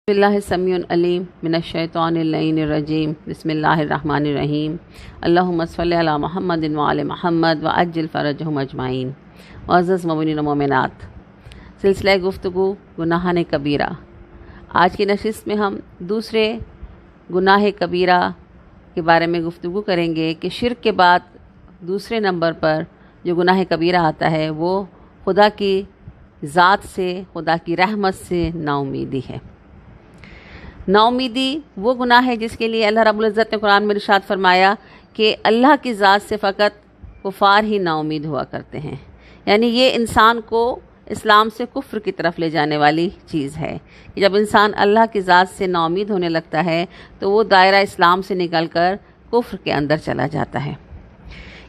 اللہ السمیع العلیم من الشیطان اللعین الرجیم بسم اللہ الرحمن الرحیم اللہم صلی علی محمد وعلی محمد وعجل فرجہم اجمعین۔ معزز مومنین و مومنات، سلسلہ گفتگو گناہ کبیرہ، آج کی نشست میں ہم دوسرے گناہ کبیرہ کے بارے میں گفتگو کریں گے کہ شرک کے بعد دوسرے نمبر پر جو گناہ کبیرہ آتا ہے وہ خدا کی ذات سے، خدا کی رحمت سے نا امیدی ہے۔ نا امیدی وہ گناہ ہے جس کے لیے اللہ رب العزت نے قرآن میں ارشاد فرمایا کہ اللہ کی ذات سے فقط کفار ہی نا امید ہوا کرتے ہیں، یعنی یہ انسان کو اسلام سے کفر کی طرف لے جانے والی چیز ہے کہ جب انسان اللہ کی ذات سے نا امید ہونے لگتا ہے تو وہ دائرہ اسلام سے نکل کر کفر کے اندر چلا جاتا ہے۔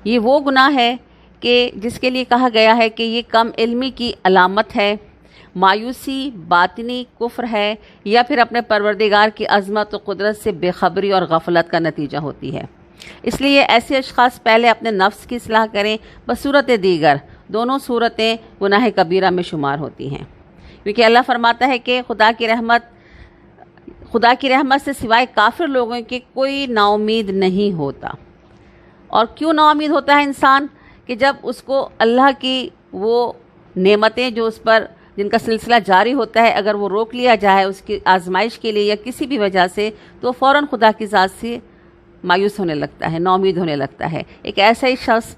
یہ وہ گناہ ہے کہ جس کے لیے کہا گیا ہے کہ یہ کم علمی کی علامت ہے، مایوسی، باطنی کفر ہے، یا پھر اپنے پروردگار کی عظمت و قدرت سے بے خبری اور غفلت کا نتیجہ ہوتی ہے۔ اس لیے ایسے اشخاص پہلے اپنے نفس کی اصلاح کریں، بصورت دیگر دونوں صورتیں گناہ کبیرہ میں شمار ہوتی ہیں، کیونکہ اللہ فرماتا ہے کہ خدا کی رحمت سے سوائے کافر لوگوں کے کوئی نا امید نہیں ہوتا۔ اور کیوں نا امید ہوتا ہے انسان؟ کہ جب اس کو اللہ کی وہ نعمتیں جو اس پر جن کا سلسلہ جاری ہوتا ہے اگر وہ روک لیا جائے اس کی آزمائش کے لیے یا کسی بھی وجہ سے، تو فوراً خدا کی ذات سے مایوس ہونے لگتا ہے، نا امید ہونے لگتا ہے۔ ایک ایسا ہی شخص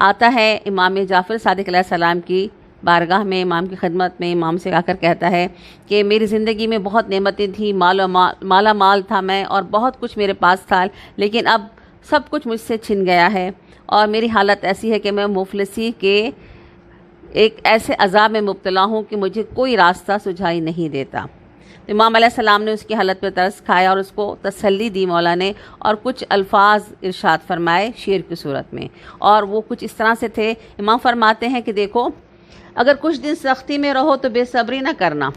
آتا ہے امام جعفر صادق علیہ السلام کی بارگاہ میں، امام کی خدمت میں، امام سے آ کر کہتا ہے کہ میری زندگی میں بہت نعمتیں تھیں، مالا مال تھا میں، اور بہت کچھ میرے پاس تھا، لیکن اب سب کچھ مجھ سے چھن گیا ہے اور میری حالت ایسی ہے کہ میں مفلسی کے ایک ایسے عذاب میں مبتلا ہوں کہ مجھے کوئی راستہ سجھائی نہیں دیتا۔ امام علیہ السلام نے اس کی حالت پہ ترس کھایا اور اس کو تسلی دی مولا نے، اور کچھ الفاظ ارشاد فرمائے شعر کی صورت میں، اور وہ کچھ اس طرح سے تھے۔ امام فرماتے ہیں کہ دیکھو، اگر کچھ دن سختی میں رہو تو بے صبری نہ کرنا،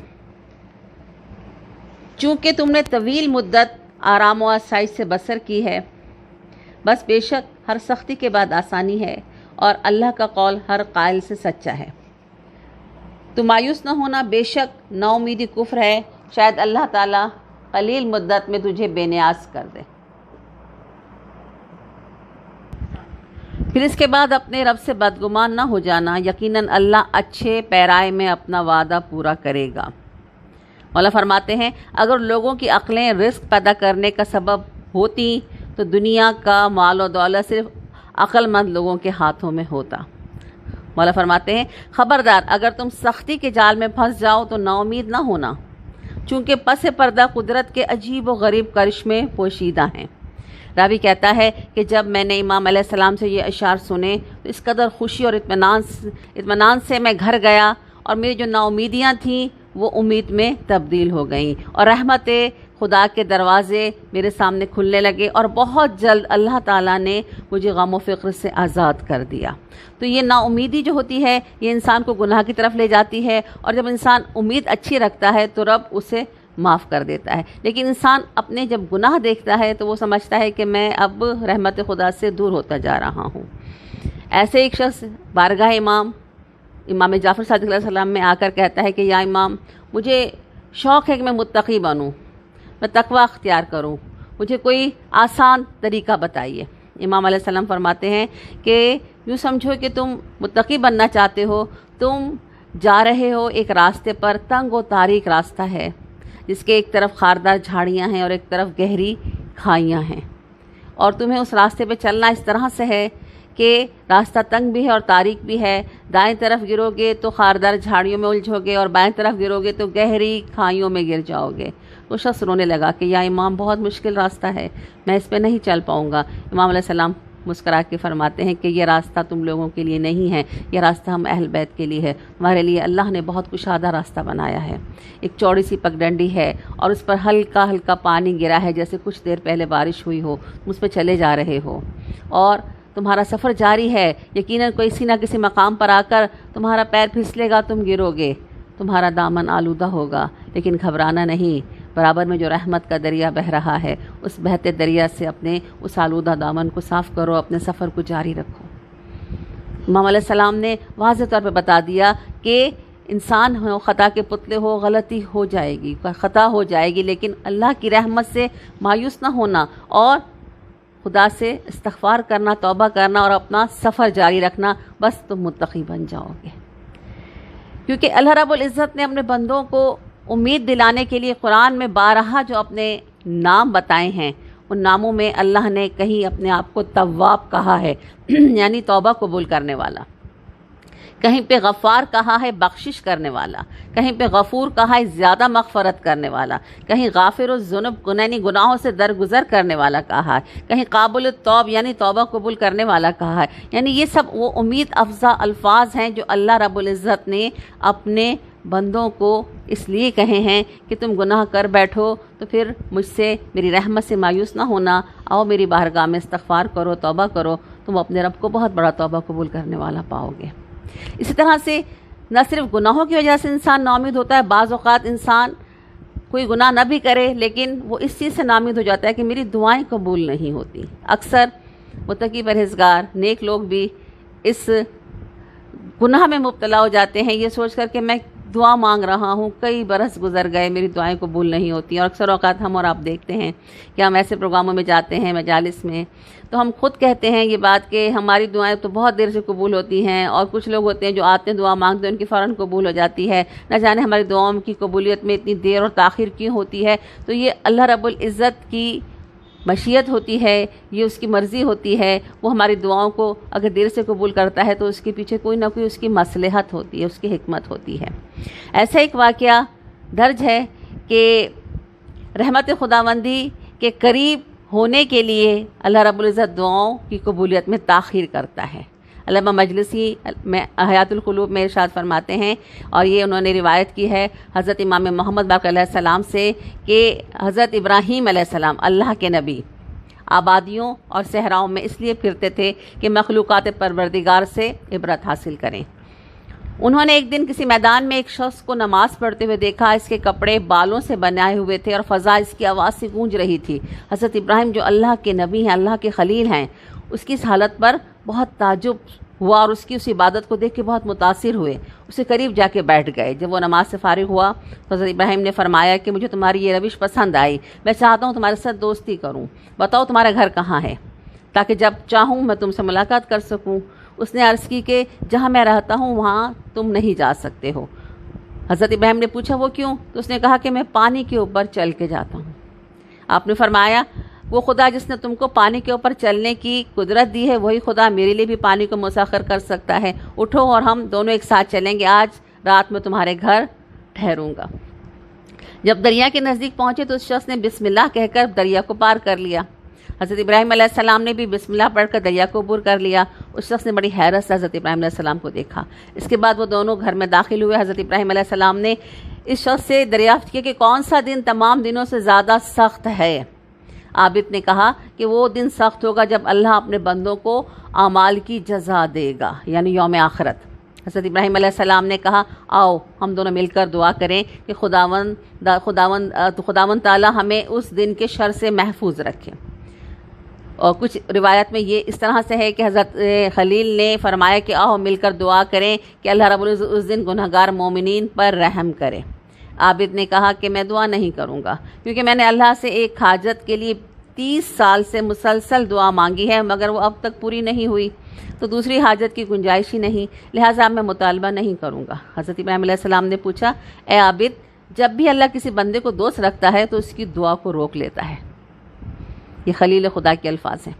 چونکہ تم نے طویل مدت آرام و آسائش سے بسر کی ہے، بس بے شک ہر سختی کے بعد آسانی ہے، اور اللہ کا قول ہر قائل سے سچا ہے۔ تو مایوس نہ ہونا، بے شک نا امیدی کفر ہے، شاید اللہ تعالیٰ قلیل مدت میں تجھے بے نیاز کر دے۔ پھر اس کے بعد اپنے رب سے بدگمان نہ ہو جانا، یقیناً اللہ اچھے پیرائے میں اپنا وعدہ پورا کرے گا۔ مولا فرماتے ہیں اگر لوگوں کی عقلیں رزق پیدا کرنے کا سبب ہوتی تو دنیا کا مال و دولت صرف عقل مند لوگوں کے ہاتھوں میں ہوتا۔ مولا فرماتے ہیں خبردار، اگر تم سختی کے جال میں پھنس جاؤ تو نا امید نہ ہونا، چونکہ پس پردہ قدرت کے عجیب و غریب کرشمے پوشیدہ ہیں۔ راوی کہتا ہے کہ جب میں نے امام علیہ السلام سے یہ اشعار سنے تو اس قدر خوشی اور اطمینان سے میں گھر گیا، اور میری جو نا امیدیاں تھیں وہ امید میں تبدیل ہو گئیں، اور رحمت خدا کے دروازے میرے سامنے کھلنے لگے، اور بہت جلد اللہ تعالیٰ نے مجھے غم و فکر سے آزاد کر دیا۔ تو یہ نا امیدی جو ہوتی ہے یہ انسان کو گناہ کی طرف لے جاتی ہے، اور جب انسان امید اچھی رکھتا ہے تو رب اسے معاف کر دیتا ہے۔ لیکن انسان اپنے جب گناہ دیکھتا ہے تو وہ سمجھتا ہے کہ میں اب رحمت خدا سے دور ہوتا جا رہا ہوں۔ ایسے ایک شخص بارگاہ امام جعفر صادق علیہ السلام میں آ کر کہتا ہے کہ یا امام، مجھے شوق ہے کہ میں متقی بنوں، میں تقوی اختیار کروں، مجھے کوئی آسان طریقہ بتائیے۔ امام علیہ السلام فرماتے ہیں کہ یوں سمجھو کہ تم متقی بننا چاہتے ہو، تم جا رہے ہو ایک راستے پر، تنگ و تاریک راستہ ہے جس کے ایک طرف خاردار جھاڑیاں ہیں اور ایک طرف گہری کھائیاں ہیں، اور تمہیں اس راستے پہ چلنا اس طرح سے ہے کہ راستہ تنگ بھی ہے اور تاریک بھی ہے، دائیں طرف گرو گے تو خاردار جھاڑیوں میں الجھو گے، اور بائیں طرف گرو گے تو گہری کھائیوں میں گر جاؤ گے۔ وہ شخص رونے لگا کہ یا امام، بہت مشکل راستہ ہے، میں اس پہ نہیں چل پاؤں گا۔ امام علیہ السلام مسکرا کے فرماتے ہیں کہ یہ راستہ تم لوگوں کے لیے نہیں ہے، یہ راستہ ہم اہل بیت کے لیے ہے، تمہارے لیے اللہ نے بہت کشادہ راستہ بنایا ہے۔ ایک چوڑی سی پگڈنڈی ہے اور اس پر ہلکا ہلکا پانی گرا ہے، جیسے کچھ دیر پہلے بارش ہوئی ہو، تم اس پہ چلے جا رہے ہو، اور تمہارا سفر جاری ہے۔ یقیناً کسی نہ کسی مقام پر آ کر تمہارا پیر پھسلے گا، تم گرو گے، تمہارا دامن آلودہ ہوگا، لیکن گھبرانا نہیں، برابر میں جو رحمت کا دریا بہہ رہا ہے، اس بہتے دریا سے اپنے اس آلودہ دامن کو صاف کرو، اپنے سفر کو جاری رکھو۔ امام علیہ السلام نے واضح طور پہ بتا دیا کہ انسان ہو، خطا کے پتلے ہو، غلطی ہو جائے گی، خطا ہو جائے گی، لیکن اللہ کی رحمت سے مایوس نہ ہونا اور خدا سے استغفار کرنا، توبہ کرنا اور اپنا سفر جاری رکھنا، بس تم متقی بن جاؤ گے۔ کیونکہ اللہ رب العزت نے اپنے بندوں کو امید دلانے کے لیے قرآن میں بارہا جو اپنے نام بتائے ہیں، ان ناموں میں اللہ نے کہیں اپنے آپ کو تواب کہا ہے یعنی توبہ قبول کرنے والا، کہیں پہ غفار کہا ہے بخشش کرنے والا، کہیں پہ غفور کہا ہے زیادہ مغفرت کرنے والا، کہیں غافر الذنوب یعنی گناہوں سے درگزر کرنے والا کہا ہے، کہیں قابل التوب یعنی توبہ قبول کرنے والا کہا ہے۔ یعنی یہ سب وہ امید افزا الفاظ ہیں جو اللہ رب العزت نے اپنے بندوں کو اس لیے کہے ہیں کہ تم گناہ کر بیٹھو تو پھر مجھ سے، میری رحمت سے مایوس نہ ہونا، آؤ میری بارگاہ میں استغفار کرو، توبہ کرو، تم اپنے رب کو بہت بڑا توبہ قبول کرنے والا پاؤ گے۔ اسی طرح سے نہ صرف گناہوں کی وجہ سے انسان ناامید ہوتا ہے، بعض اوقات انسان کوئی گناہ نہ بھی کرے لیکن وہ اس چیز سے ناامید ہو جاتا ہے کہ میری دعائیں قبول نہیں ہوتی۔ اکثر متقی پرہیزگار نیک لوگ بھی اس گناہ میں مبتلا ہو جاتے ہیں، یہ سوچ کر کہ میں دعا مانگ رہا ہوں، کئی برس گزر گئے، میری دعائیں قبول نہیں ہوتی ہیں۔ اور اکثر اوقات ہم اور آپ دیکھتے ہیں کہ ہم ایسے پروگراموں میں جاتے ہیں، مجالس میں، تو ہم خود کہتے ہیں یہ بات کہ ہماری دعائیں تو بہت دیر سے قبول ہوتی ہیں، اور کچھ لوگ ہوتے ہیں جو آتے ہیں دعا مانگتے ہیں ان کی فوراً قبول ہو جاتی ہے، نہ جانے ہماری دعاؤں کی قبولیت میں اتنی دیر اور تاخیر کیوں ہوتی ہے۔ تو یہ اللہ رب العزت کی مشیت ہوتی ہے، یہ اس کی مرضی ہوتی ہے، وہ ہماری دعاؤں کو اگر دیر سے قبول کرتا ہے تو اس کے پیچھے کوئی نہ کوئی اس کی مصلحت ہوتی ہے، اس کی حکمت ہوتی ہے۔ ایسا ایک واقعہ درج ہے کہ رحمت خداوندی کے قریب ہونے کے لیے اللہ رب العزت دعاؤں کی قبولیت میں تاخیر کرتا ہے۔ علامہ مجلسی میں حیات القلوب میں ارشاد فرماتے ہیں، اور یہ انہوں نے روایت کی ہے حضرت امام محمد باقر علیہ السلام سے، کہ حضرت ابراہیم علیہ السلام اللہ کے نبی آبادیوں اور صحراؤں میں اس لیے پھرتے تھے کہ مخلوقات پروردگار سے عبرت حاصل کریں۔ انہوں نے ایک دن کسی میدان میں ایک شخص کو نماز پڑھتے ہوئے دیکھا، اس کے کپڑے بالوں سے بنائے ہوئے تھے اور فضا اس کی آواز سے گونج رہی تھی۔ حضرت ابراہیم جو اللہ کے نبی ہیں، اللہ کے خلیل ہیں، اس کی اس حالت پر بہت تعجب ہوا اور اس کی اس عبادت کو دیکھ کے بہت متاثر ہوئے، اسے قریب جا کے بیٹھ گئے۔ جب وہ نماز سے فارغ ہوا تو حضرت ابراہیم نے فرمایا کہ مجھے تمہاری یہ روش پسند آئی، میں چاہتا ہوں تمہارے ساتھ دوستی کروں، بتاؤ تمہارا گھر کہاں ہے تاکہ جب چاہوں میں تم سے ملاقات کر سکوں۔ اس نے عرض کی کہ جہاں میں رہتا ہوں وہاں تم نہیں جا سکتے ہو۔ حضرت ابراہیم نے پوچھا وہ کیوں؟ تو اس نے کہا کہ میں پانی کے اوپر چل کے جاتا ہوں۔ آپ نے فرمایا وہ خدا جس نے تم کو پانی کے اوپر چلنے کی قدرت دی ہے، وہی خدا میرے لیے بھی پانی کو مسخر کر سکتا ہے، اٹھو اور ہم دونوں ایک ساتھ چلیں گے، آج رات میں تمہارے گھر ٹھہروں گا۔ جب دریا کے نزدیک پہنچے تو اس شخص نے بسم اللہ کہہ کر دریا کو پار کر لیا۔ حضرت ابراہیم علیہ السلام نے بھی بسم اللہ پڑھ کر دریا کو عبور کر لیا۔ اس شخص نے بڑی حیرت سے حضرت ابراہیم علیہ السلام کو دیکھا۔ اس کے بعد وہ دونوں گھر میں داخل ہوئے۔ حضرت ابراہیم علیہ السلام نے اس شخص سے دریافت کیا کہ کون سا دن تمام دنوں سے زیادہ سخت ہے؟ عابد نے کہا کہ وہ دن سخت ہوگا جب اللہ اپنے بندوں کو اعمال کی جزا دے گا، یعنی یوم آخرت۔ حضرت ابراہیم علیہ السلام نے کہا آؤ ہم دونوں مل کر دعا کریں کہ خداوند تعالی ہمیں اس دن کے شر سے محفوظ رکھے۔ اور کچھ روایت میں یہ اس طرح سے ہے کہ حضرت خلیل نے فرمایا کہ آؤ مل کر دعا کریں کہ اللہ رب العزت اس دن گنہگار مومنین پر رحم کرے۔ عابد نے کہا کہ میں دعا نہیں کروں گا کیونکہ میں نے اللہ سے ایک حاجت کے لیے 30 سال سے مسلسل دعا مانگی ہے مگر وہ اب تک پوری نہیں ہوئی، تو دوسری حاجت کی گنجائش ہی نہیں، لہٰذا میں مطالبہ نہیں کروں گا۔ حضرت ابراہیم علیہ السلام نے پوچھا اے عابد، جب بھی اللہ کسی بندے کو دوست رکھتا ہے تو اس کی دعا کو روک لیتا ہے۔ یہ خلیل خدا کے الفاظ ہیں،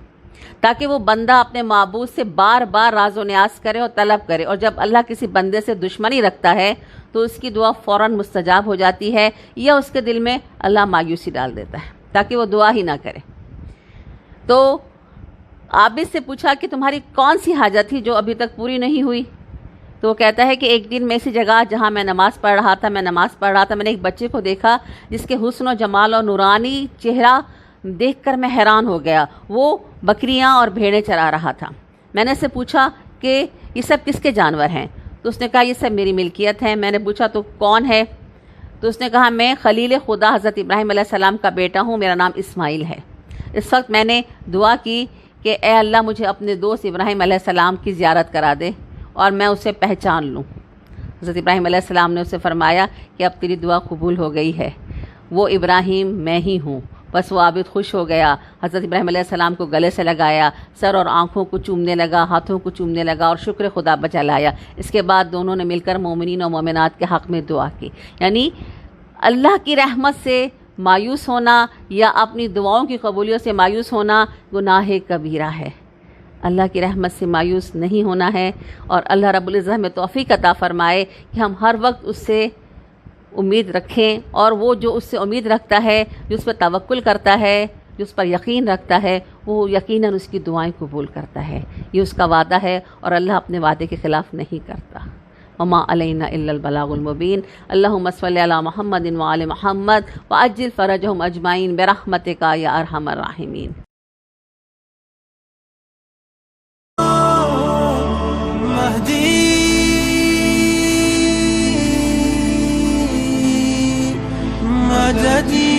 تاکہ وہ بندہ اپنے معبود سے بار بار راز و نیاز کرے اور طلب کرے، اور جب اللہ کسی بندے سے دشمنی رکھتا ہے تو اس کی دعا فوراً مستجاب ہو جاتی ہے، یا اس کے دل میں اللہ مایوسی ڈال دیتا ہے تاکہ وہ دعا ہی نہ کرے۔ تو عابد سے پوچھا کہ تمہاری کون سی حاجت تھی جو ابھی تک پوری نہیں ہوئی؟ تو وہ کہتا ہے کہ ایک دن میں اسی جگہ جہاں میں نماز پڑھ رہا تھا میں نے ایک بچے کو دیکھا جس کے حسن و جمال اور نورانی چہرہ دیکھ کر میں حیران ہو گیا۔ وہ بکریاں اور بھیڑیں چرا رہا تھا۔ میں نے اس سے پوچھا کہ یہ سب کس کے جانور ہیں؟ تو اس نے کہا یہ سب میری ملکیت ہے۔ میں نے پوچھا تو کون ہے؟ تو اس نے کہا میں خلیل خدا حضرت ابراہیم علیہ السلام کا بیٹا ہوں، میرا نام اسماعیل ہے۔ اس وقت میں نے دعا کی کہ اے اللہ مجھے اپنے دوست ابراہیم علیہ السلام کی زیارت کرا دے اور میں اسے پہچان لوں۔ حضرت ابراہیم علیہ السلام نے اسے فرمایا کہ اب تیری دعا قبول ہو گئی ہے، وہ ابراہیم میں ہی ہوں۔ بس وہ عابد خوش ہو گیا، حضرت ابراہیم علیہ السلام کو گلے سے لگایا، سر اور آنکھوں کو چومنے لگا، ہاتھوں کو چومنے لگا اور شکر خدا بجا لایا۔ اس کے بعد دونوں نے مل کر مومنین اور مومنات کے حق میں دعا کی۔ یعنی اللہ کی رحمت سے مایوس ہونا یا اپنی دعاؤں کی قبولیت سے مایوس ہونا گناہ کبیرہ ہے۔ اللہ کی رحمت سے مایوس نہیں ہونا ہے، اور اللہ رب العزت ہمیں توفیق عطا فرمائے کہ ہم ہر وقت اس سے امید رکھیں، اور وہ جو اس سے امید رکھتا ہے، جو اس پر توکل کرتا ہے، جو اس پر یقین رکھتا ہے، وہ یقیناً اس کی دعائیں قبول کرتا ہے۔ یہ اس کا وعدہ ہے، اور اللہ اپنے وعدے کے خلاف نہیں کرتا۔ وما علینا الا البلاغ المبین۔ اللہم صلی علی محمد وعلی محمد وعجل فرجہم اجمعین برحمتک یا ارحم الراحمین۔ مددي